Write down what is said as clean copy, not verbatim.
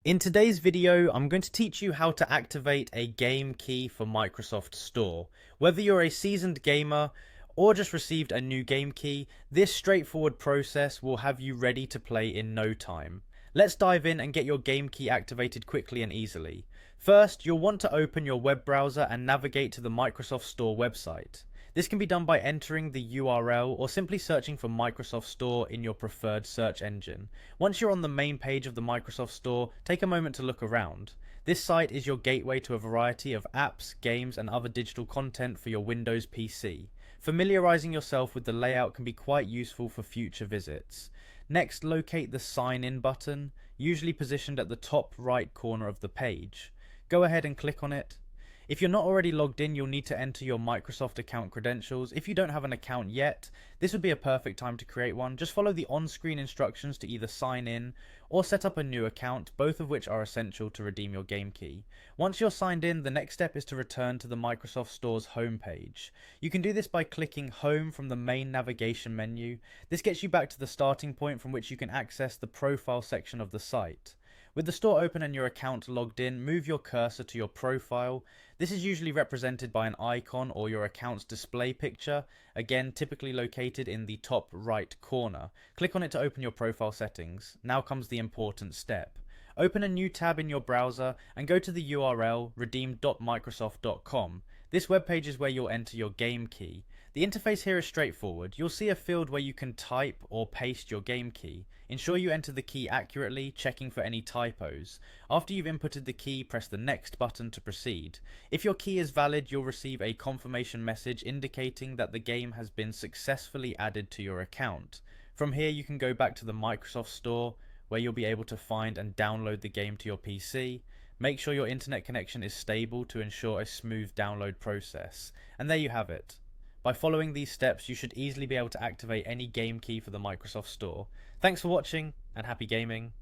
In today's video, I'm going to teach you how to activate a game key for Microsoft Store. Whether you're a seasoned gamer or just received a new game key, this straightforward process will have you ready to play in no time. Let's dive in and get your game key activated quickly and easily. First, you'll want to open your web browser and navigate to the Microsoft Store website. This can be done by entering the URL or simply searching for Microsoft Store in your preferred search engine. Once you're on the main page of the Microsoft Store, take a moment to look around. This site is your gateway to a variety of apps, games, and other digital content for your Windows PC. Familiarizing yourself with the layout can be quite useful for future visits. Next, locate the Sign In button, usually positioned at the top right corner of the page. Go ahead and click on it. If you're not already logged in, you'll need to enter your Microsoft account credentials. If you don't have an account yet, this would be a perfect time to create one. Just follow the on-screen instructions to either sign in or set up a new account, both of which are essential to redeem your game key. Once you're signed in, the next step is to return to the Microsoft Store's homepage. You can do this by clicking Home from the main navigation menu. This gets you back to the starting point from which you can access the profile section of the site. With the store open and your account logged in, move your cursor to your profile. This is usually represented by an icon or your account's display picture, again typically located in the top right corner. Click on it to open your profile settings. Now comes the important step. Open a new tab in your browser and go to the URL redeem.microsoft.com. This webpage is where you'll enter your game key. The interface here is straightforward. You'll see a field where you can type or paste your game key. Ensure you enter the key accurately, checking for any typos. After you've inputted the key, press the next button to proceed. If your key is valid, you'll receive a confirmation message indicating that the game has been successfully added to your account. From here, you can go back to the Microsoft Store, where you'll be able to find and download the game to your PC. Make sure your internet connection is stable to ensure a smooth download process. And there you have it. By following these steps, you should easily be able to activate any game key for the Microsoft Store. Thanks for watching, and happy gaming.